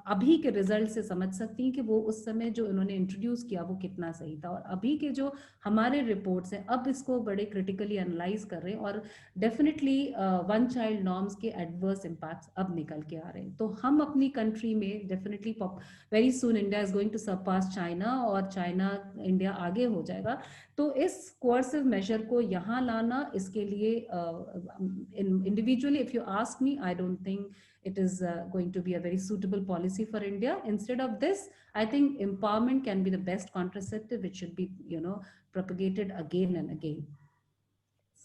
अभी के रिजल्ट से समझ सकती हैं कि वो उस समय जो इन्होंने इंट्रोड्यूस किया वो कितना सही था। और अभी के जो हमारे रिपोर्ट्स हैं अब इसको बड़े क्रिटिकली एनालाइज कर रहे हैं, और डेफिनेटली वन चाइल्ड नॉर्म्स के एडवर्स इम्पैक्ट्स अब निकल के आ रहे हैं। तो हम अपनी कंट्री में definitely very soon India is going to surpass China, और चाइना इंडिया आगे हो जाएगा। तो इस कोर्सिव मेजर को यहाँ लाना, इसके लिए individually if you ask me, I don't think it is going to be a very suitable policy for India. Instead of this, I think empowerment can be the best contraceptive, which should be propagated again and again.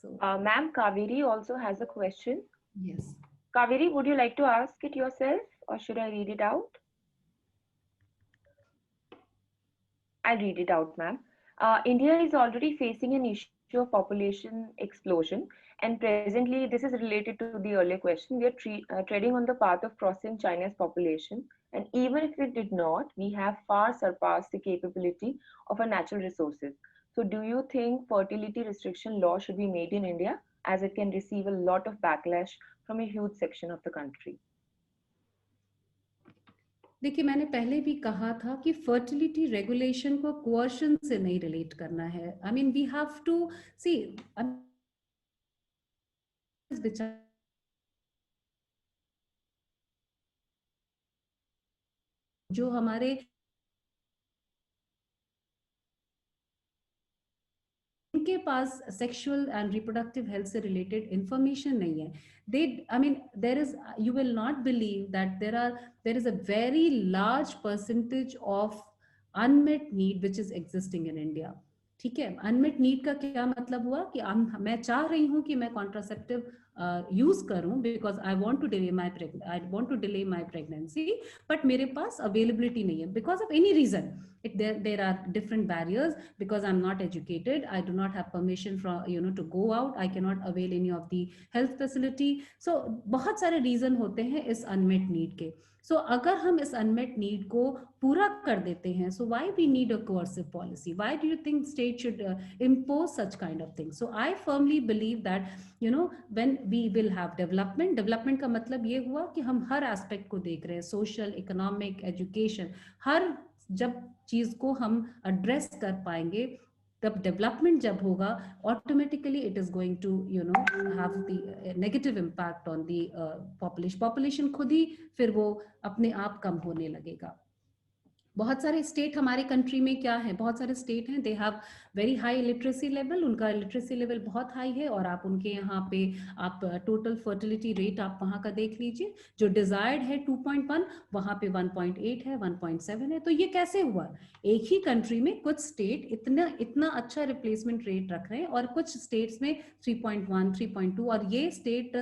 So Ma'am, Kaveri also has a question. yes, Kaveri, would you like to ask it yourself or should I read it out? I'll read it out, ma'am. India is already facing an issue of population explosion, and presently this is related to the earlier question. We are treading on the path of crossing China's population, and even if we did not, we have far surpassed the capability of our natural resources. So do you think fertility restriction law should be made in India, as it can receive a lot of backlash from a huge section of the country? देखिए मैंने पहले भी कहा था कि fertility regulation को coercion से नहीं रिलेट करना है। I mean we have to see जो हमारे उनके पास सेक्सुअल एंड रिप्रोडक्टिव हेल्थ से रिलेटेड इंफॉर्मेशन नहीं है। They, I mean, there is, you will not believe that there is a very large percentage of unmet need which is existing in India. ठीक है, unmet need का क्या मतलब हुआ कि मैं चाह रही हूँ कि मैं कॉन्ट्रासेप्टिव यूज करूं because I want to delay my pregnancy, but मेरे पास अवेलेबिलिटी नहीं है because of any reason. There are different barriers, because I'm not educated, I do not have permission from to go out, I cannot avail any of the health facility. So बहुत सारे reason होते हैं इस unmet need के. So अगर हम इस unmet need को पूरा कर देते हैं, so why we need a coercive policy? Why do you think state should impose such kind of things? So I firmly believe that when we will have development का मतलब ये हुआ कि हम हर aspect को देख रहे हैं, social, economic, education, हर जब चीज को हम एड्रेस कर पाएंगे तब डेवलपमेंट जब होगा, automatically it is going to have the negative impact on the population खुद ही फिर वो अपने आप कम होने लगेगा. बहुत सारे स्टेट हमारे कंट्री में क्या है, बहुत सारे स्टेट हैं they have very high literacy level, उनका लिटरेसी लेवल बहुत हाई है, और आप उनके यहाँ पे आप टोटल फर्टिलिटी रेट आप वहाँ का देख लीजिए, जो डिजायर्ड है 2.1, वहाँ पे 1.8 है, 1.7 है। तो ये कैसे हुआ? एक ही कंट्री में कुछ स्टेट इतना इतना अच्छा रिप्लेसमेंट रेट रख रहे हैं और कुछ स्टेट्स में 3.1, 3.2, और ये स्टेट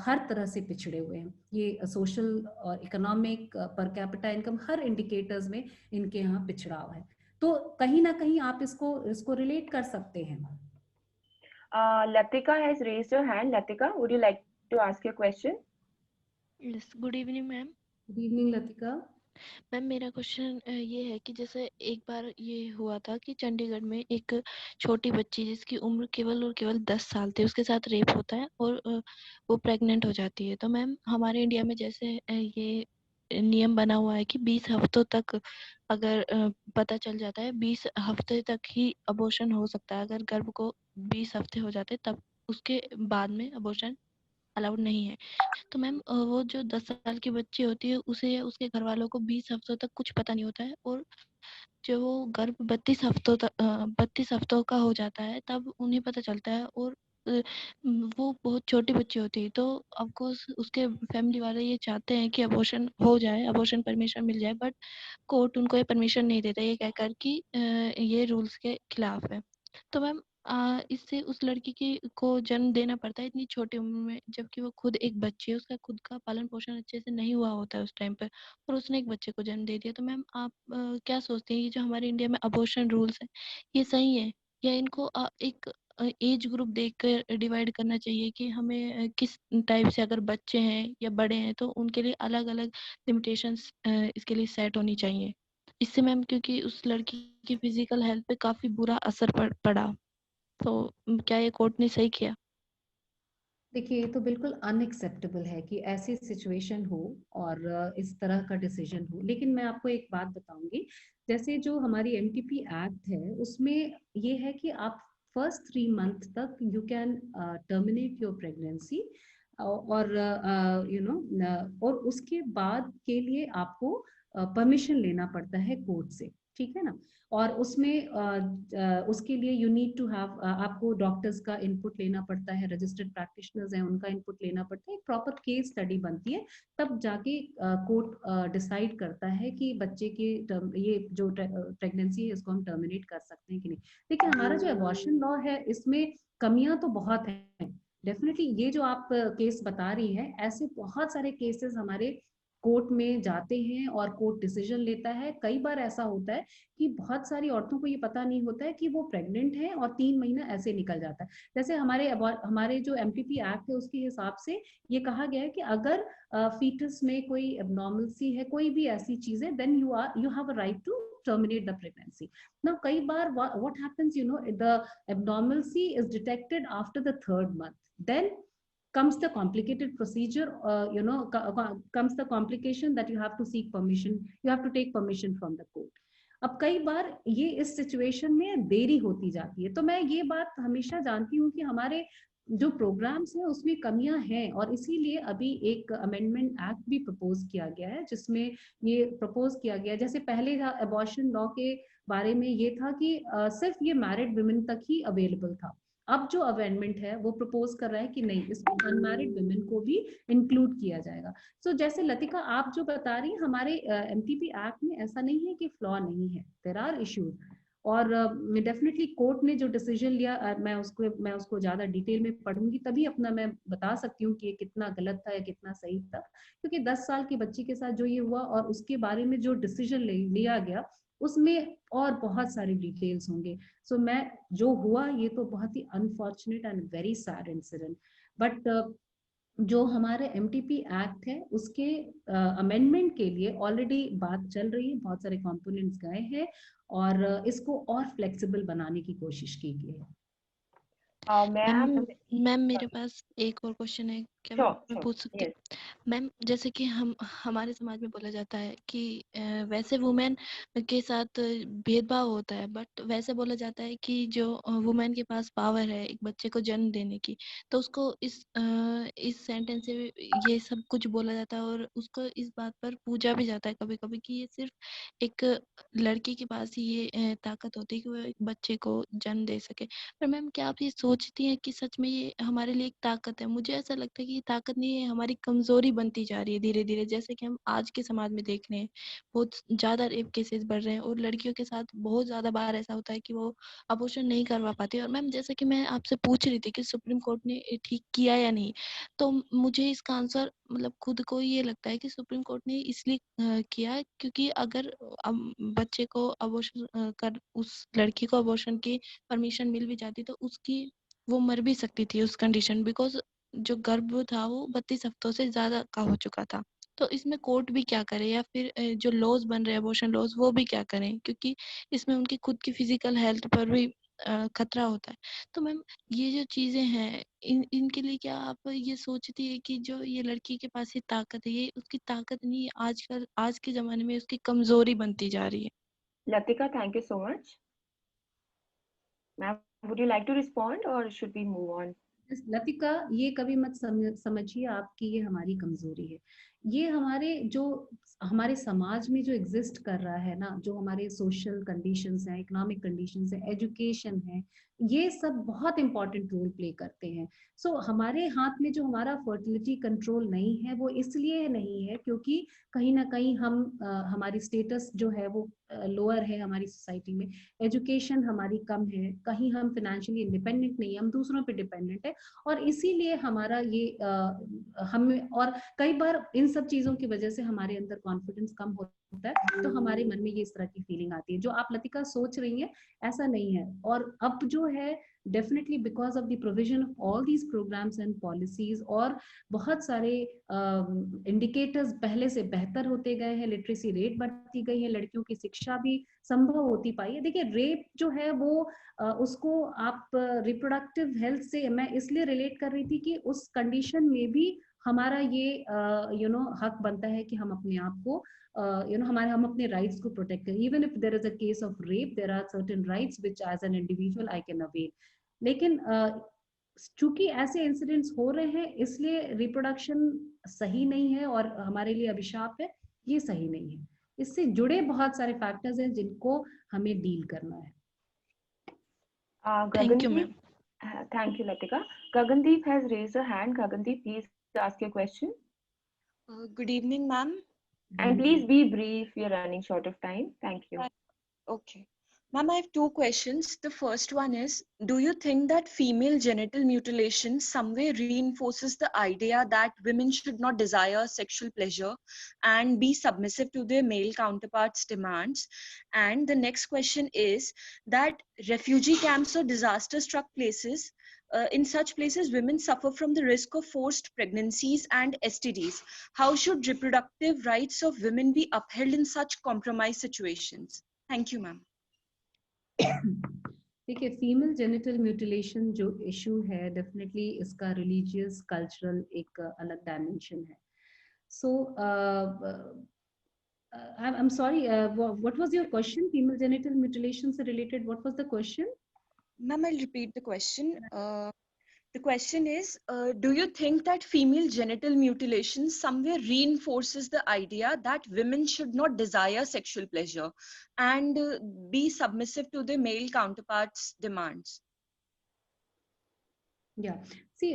हर तरह से पिछड़े हुए हैं। ये सोशल और इकोनॉमिक पर कैपिटा इनकम हर इंडिकेटर्स में इनके यहाँ पिछड़ा हुआ है। तो कहीं ना कहीं आप इसको रिलेट कर सकते हैं। Latika has raised her hand. Latika, would you like to ask your question? Yes, good evening, ma'am. Good evening Latika. Ma'am मेरा क्वेश्चन ये है कि जैसे एक बार ये हुआ था कि चंडीगढ़ में एक छोटी बच्ची जिसकी उम्र केवल और केवल 10 साल थी, उसके साथ रेप होता है और वो प्रेग्नेंट हो जाती है। तो मैम हमारे इंडिया में जैसे ये नियम बना हुआ है कि 20 हफ्तों तक अगर पता चल जाता है, 20 हफ्ते तक ही अबॉर्शन हो सकता है। अगर गर्भ को 20 हफ्ते हो जाते तब उसके बाद में अबॉर्शन अलाउड नहीं है। तो मैम वो जो 10 साल की बच्ची होती है उसे या उसके घर वालों को 20 हफ्तों तक कुछ पता नहीं होता है, और जो वो गर्भ 32 हफ्तों का हो जाता है तब उन्हें पता चलता है, और वो बहुत छोटी बच्ची होती है। तो ऑफकोर्स उसके फैमिली वाले ये चाहते हैं कि अबॉर्शन हो जाए, अबॉर्शन परमिशन मिल जाए, बट कोर्ट उनको ये परमिशन नहीं देता, ये कहकर कि ये रूल्स के खिलाफ है। तो मैम इससे उस लड़की को जन्म देना पड़ता है इतनी छोटी उम्र में, जबकि वो खुद एक बच्ची है, उसका खुद का पालन पोषण अच्छे से नहीं हुआ होता है उस टाइम पर, और उसने एक बच्चे को जन्म दे दिया। तो मैम आप क्या सोचते हैं ये जो हमारे इंडिया में अबॉर्शन रूल्स है ये सही है, या इनको एक एज ग्रुप देखकर डिवाइड करना चाहिए कि हमें किस टाइप से, अगर बच्चे हैं या बड़े हैं तो उनके लिए अलग अलग लिमिटेशंस इसके लिए सेट होनी चाहिए। इससे मैम क्योंकि उस लड़की की फिजिकल हेल्थ पे काफी बुरा असर पड़ा, तो क्या ये कोर्ट ने सही किया? देखिए, ये तो बिल्कुल अनएक्सेप्टेबल है कि ऐसी सिचुएशन हो और इस तरह का डिसीजन हो। लेकिन मैं आपको एक बात बताऊंगी, जैसे जो हमारी एमटीपी एक्ट है उसमें ये है कि आप फर्स्ट 3 मंथ तक you can terminate your pregnancy, और और उसके बाद के लिए आपको परमिशन लेना पड़ता है कोर्ट से, ठीक है ना। और उसमें उसके लिए यू नीड टू हैव, आपको डॉक्टर्स का इनपुट लेना पड़ता है, रजिस्टर्ड प्रैक्टिशनर्स हैं उनका इनपुट लेना पड़ता है, एक प्रॉपर केस स्टडी बनती है, तब जाके कोर्ट डिसाइड करता है कि बच्चे की ये जो प्रेगनेंसी है इसको हम टर्मिनेट कर सकते हैं कि नहीं। देखिए, हमारा जो अबॉर्शन लॉ है इसमें कमियां तो बहुत हैं डेफिनेटली। ये जो आप केस बता रही हैं, ऐसे बहुत सारे केसेस हमारे कोर्ट में जाते हैं और कोर्ट डिसीजन लेता है। कई बार ऐसा होता है कि बहुत सारी औरतों को ये पता नहीं होता है कि वो प्रेग्नेंट है और 3 महीना ऐसे निकल जाता है। जैसे हमारे जो एमटीपी एक्ट है उसके हिसाब से ये कहा गया है कि अगर फीटस में कोई एबनॉर्मलसी है, कोई भी ऐसी चीज है, then you have a right to terminate the pregnancy. Now kai bar what happens, the abnormalcy is detected after the 3rd month, then comes the complicated procedure, comes the complication that you have to seek permission, you have to take permission from the court. अब कई बार ये इस situation में देरी होती जाती है। तो मैं ये बात हमेशा जानती हूँ कि हमारे जो प्रोग्राम्स हैं उसमें कमियां हैं, और इसीलिए अभी एक अमेंडमेंट एक्ट भी प्रपोज किया गया है जिसमें ये प्रपोज किया गया, जैसे पहले अबॉर्शन लॉ के बारे में ये था कि सिर्फ ये मैरिड वुमेन तक ही अवेलेबल था। अब जो अमेंडमेंट है वो प्रपोज कर रहा है कि नहीं, इसमें अनमैरिड वुमेन को भी इंक्लूड किया जाएगा। सो जैसे लतिका आप जो बता रही हैं, हमारे एमटीपी एक्ट में ऐसा नहीं है कि फ्लॉ नहीं है, देयर आर इश्यूज, और डेफिनेटली कोर्ट ने जो डिसीजन लिया, मैं उसको ज्यादा डिटेल में पढ़ूंगी तभी अपना मैं बता सकती हूँ कि ये कितना गलत था या कितना सही था, क्योंकि 10 साल की बच्ची के साथ जो ये हुआ और उसके बारे में जो डिसीजन लिया गया उसमें और बहुत सारे डिटेल्स होंगे। सो मैं जो हुआ ये तो बहुत ही unfortunate and very sad incident, but जो हमारे एमटीपी एक्ट है उसके अमेंडमेंट के लिए ऑलरेडी बात चल रही है, बहुत सारे कंपोनेंट्स गए हैं और इसको और फ्लेक्सिबल बनाने की कोशिश की गई है। मैम मैम मेरे पास एक और क्वेश्चन है क्या Sure, मैं sure. पूछ सकती Yes. हूँ? मैम जैसे कि हमारे समाज में बोला जाता है कि वैसे वुमेन के साथ भेदभाव होता है, बट वैसे बोला जाता है कि जो वुमेन के पास पावर है एक बच्चे को जन्म देने की, तो उसको इस सेंटेंस से ये सब कुछ बोला जाता है और उसको इस बात पर पूजा भी जाता है कभी कभी कि ये सिर्फ एक लड़की के पास ही ये ताकत होती है कि वो एक बच्चे को जन्म दे सके। पर मैम क्या आप ये सोचती हैं कि सच में ये हमारे लिए एक ताकत है? मुझे ऐसा लगता है कि ये ताकत नहीं है, हमारी कमजोरी बनती जा रही है धीरे धीरे। जैसे कि हम आज के समाज में देख रहे हैं बहुत ज्यादा रेप केसेस बढ़ रहे हैं और लड़कियों के साथ बहुत ज्यादा बार ऐसा होता है कि वो अबॉर्शन नहीं करवा पाती। और मैम जैसे कि मैं आपसे पूछ रही थी कि सुप्रीम कोर्ट ने ठीक किया या नहीं, तो मुझे इसका आंसर मतलब खुद को ये लगता है कि सुप्रीम कोर्ट ने इसलिए किया क्योंकि अगर बच्चे को अबॉर्शन कर उस लड़की को अबॉर्शन की परमिशन मिल भी जाती तो उसकी वो मर भी सकती थी उस कंडीशन, बिकॉज जो गर्भ था वो 32 हफ्तों से ज्यादा का हो चुका था। तो इसमें कोर्ट भी क्या करे या फिर जो लॉज बन रहे हैं अबॉर्शन लॉज वो भी क्या करें, क्योंकि इसमें उनकी खुद की फिजिकल हेल्थ पर भी खतरा होता है। तो मैम ये जो चीजें हैं इनके लिए क्या आप ये सोचती है कि जो ये लड़की के पास ये ताकत है ये उसकी ताकत नहीं है, आजकल आज के जमाने में उसकी कमजोरी बनती जा रही है? Latika, thank you so much. Ma'am, would you like to respond or should we move on? Latika, ये कभी मत समझिए आपकी ये हमारी कमजोरी है। ये हमारे समाज में जो एग्जिस्ट कर रहा है ना, जो हमारे सोशल कंडीशंस हैं, इकोनॉमिक कंडीशंस है, एजुकेशन है, ये सब बहुत इंपॉर्टेंट रोल प्ले करते हैं। सो हमारे हाथ में जो हमारा फर्टिलिटी कंट्रोल नहीं है वो इसलिए नहीं है क्योंकि कहीं ना कहीं हमारी स्टेटस जो है वो लोअर है हमारी सोसाइटी में, एजुकेशन हमारी कम है, कहीं हम फाइनेंशियली इंडिपेंडेंट नहीं है, हम दूसरों पे डिपेंडेंट है। और इसीलिए हमारा ये हमें, और कई बार इन सब चीजों की वजह से हमारे अंदर कॉन्फिडेंस कम होता है, तो हमारे मन में ये इस तरह की फीलिंग आती है। जो आप लतिका सोच रही हैं ऐसा नहीं है। और अब जो है definitely because of the provision of all these programs and policies और बहुत सारे इंडिकेटर्स पहले से बेहतर होते गए हैं, लिटरेसी रेट बढ़ती गई है, लड़कियों की शिक्षा भी संभव होती पाई है। देखिए रेप जो है वो उसको आप रिप्रोडक्टिव हेल्थ से मैं इसलिए रिलेट कर रही थी कि उस कंडीशन में भी हमारा ये हक बनता है कि हम अपने आप को हम अपने राइट्स को प्रोटेक्ट करें। Even if there is a case of rape, there are certain rights which as an individual I can avail. लेकिन चूंकि ऐसे इंसिडेंट्स हो रहे हैं इसलिए रिप्रोडक्शन सही नहीं है और हमारे लिए अभिशाप है, ये सही नहीं है। इससे जुड़े बहुत सारे फैक्टर्स हैं जिनको हमें डील करना है। Thank you Gagandeep, ma'am. thank you, Latika. Gagandeep has raised her hand. Gagandeep, please ask your question. Good evening, ma'am. And please be brief. We are running short of time. Thank you. Okay. Ma'am, I have two questions. The first one is, do you think that female genital mutilation somewhere reinforces the idea that women should not desire sexual pleasure and be submissive to their male counterparts' demands? And the next question is that refugee camps or disaster-struck places, in such places, women suffer from the risk of forced pregnancies and STDs. How should reproductive rights of women be upheld in such compromised situations? Thank you, ma'am. देखिए, female genital mutilation जो issue है definitely इसका religious cultural एक अलग dimension है। सो I'm sorry, what was your question? Female genital mutilation से related, what was the question? Ma'am, I'll repeat the question. The question is, do you think that female genital mutilation somewhere reinforces the idea that women should not desire sexual pleasure and be submissive to their male counterparts' demands? Yeah. See,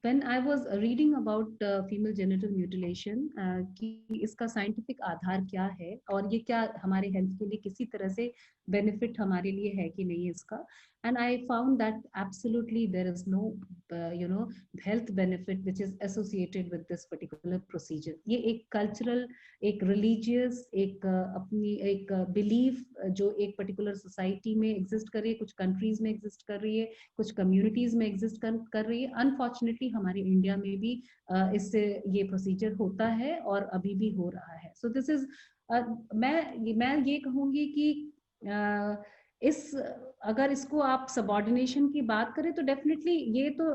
when I was reading about female genital mutilation, कि इसका scientific आधार क्या है और ये क्या हमारे health के लिए किसी तरह से benefit हमारे लिए है कि नहीं इसका, and I found that absolutely there is no health benefit which is associated with this particular procedure. ये एक cultural, एक religious, एक अपनी एक belief जो एक particular society में exist कर रही है, कुछ countries में exist कर रही है, कुछ communities में exist कर रही है। अनफॉर्चुनेटली हमारे इंडिया में भी इससे ये प्रोसीजर होता है और अभी भी हो रहा है। सो दिस इज मैं ये कहूंगी कि अगर इसको आप सबऑर्डिनेशन की बात करें तो डेफिनेटली ये तो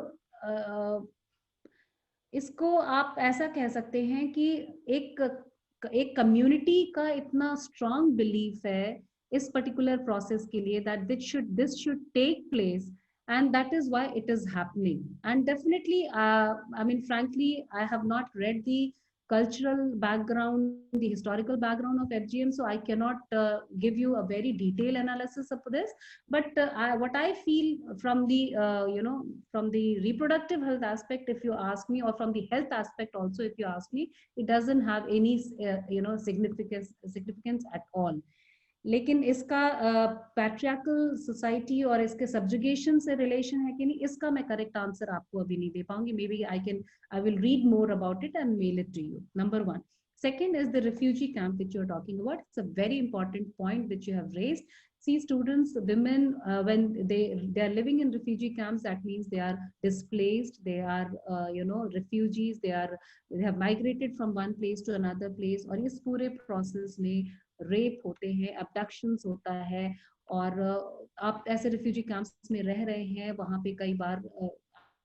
इसको आप ऐसा कह सकते हैं कि एक कम्युनिटी का इतना स्ट्रांग बिलीफ है इस पर्टिकुलर प्रोसेस के लिए that this should take place, and that is why it is happening. And definitely, I mean, frankly, I have not read the cultural background, the historical background of FGM, so I cannot give you a very detailed analysis of this. But what I feel from the from the reproductive health aspect, if you ask me, or from the health aspect also, if you ask me, it doesn't have any significance at all. लेकिन इसका patriarchal society और इसके subjugation से relation है कि नहीं, इसका मैं करेक्ट आंसर आपको अभी नहीं दे पाऊंगी. May be I will read more about it and mail it to you. Number one. Second is the refugee camp which you're talking about. It's a very important point which you have raised. See, students, women, when they are living in refugee camps, that means they are displaced, they are refugees, they have migrated from one place to another place. और इस पूरे process में rape होते हैं, abductions होता है, और आप ऐसे रिफ्यूजी कैंप्स में रह रहे हैं, वहां पे कई बार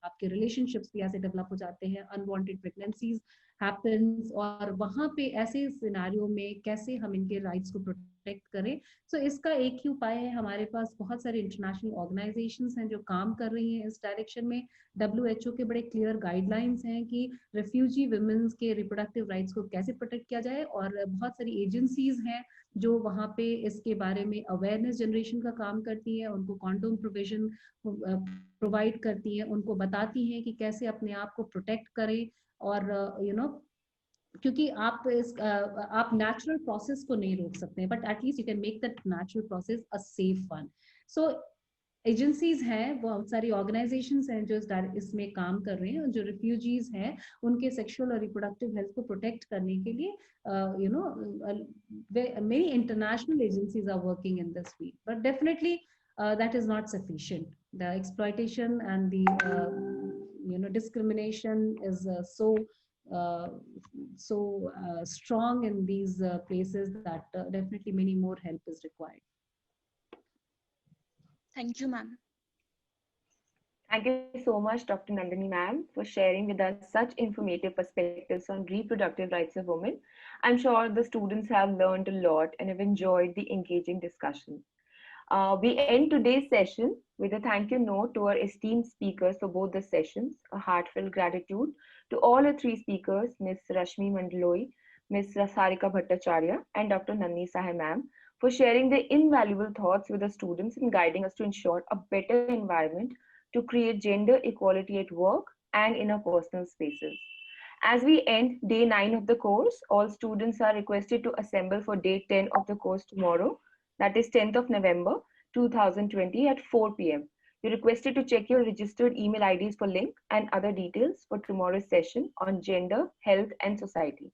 आपके रिलेशनशिप्स भी ऐसे डेवलप हो जाते हैं, अनवांटेड प्रेगनेंसीज हैपेंस, और वहां पे ऐसे सिनेरियो में कैसे हम इनके राइट्स को प्रोटेक्ट करें. सो इसका एक ही उपाय है, हमारे पास बहुत सारे इंटरनेशनल ऑर्गेनाइजेशंस हैं जो काम कर रही हैं इस डायरेक्शन में. WHO के बड़े क्लियर गाइडलाइंस हैं कि रिफ्यूजी वुमेन्स के रिप्रोडक्टिव राइट्स को कैसे प्रोटेक्ट किया जाए, और बहुत सारी एजेंसीज हैं जो वहाँ पे इसके बारे में अवेयरनेस जनरेशन का काम करती है, उनको कॉन्डोम प्रोविजन प्रोवाइड करती है, उनको बताती हैं कि कैसे अपने आप को प्रोटेक्ट करें. और क्योंकि आप नेचुरल प्रोसेस को नहीं रोक सकते, but at least you can make that natural process a safe one. So agencies हैं, बहुत सारी ऑर्गेनाइजेशंस हैं जो इसमें काम कर रहे हैं, जो रिफ्यूजीज हैं उनके सेक्सुअल और रिप्रोडक्टिव हेल्थ को प्रोटेक्ट करने के लिए many international agencies are working in this field. But definitely that is not sufficient. The exploitation and the discrimination is so strong in these places that definitely many more help is required. Thank you, ma'am. Thank you so much, Dr. Nandini ma'am, for sharing with us such informative perspectives on reproductive rights of women. I'm sure the students have learned a lot and have enjoyed the engaging discussion. We end today's session with a thank you note to our esteemed speakers for both the sessions, a heartfelt gratitude to all the three speakers, Ms. Rashmi Mandaloi, Ms. Sarika Bhattacharya, and Dr. Nandini Sahai ma'am, for sharing their invaluable thoughts with the students and guiding us to ensure a better environment to create gender equality at work and in our personal spaces. As we end day 9 of the course, all students are requested to assemble for day 10 of the course tomorrow, that is 10th of November 2020 at 4 p.m. You're requested to check your registered email IDs for link and other details for tomorrow's session on gender, health, and society.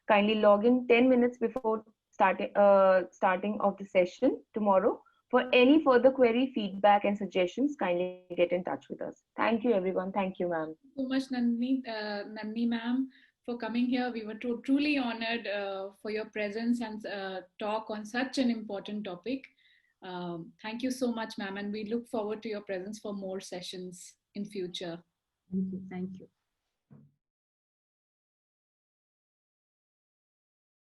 Kindly log in 10 minutes before starting of the session tomorrow. For any further query, feedback, and suggestions, kindly get in touch with us. Thank you, everyone. Thank you, ma'am. Thank you so much, Nandini ma'am, for coming here. We were truly honored for your presence and talk on such an important topic. Thank you so much, ma'am, and we look forward to your presence for more sessions in future. Thank you. Thank you.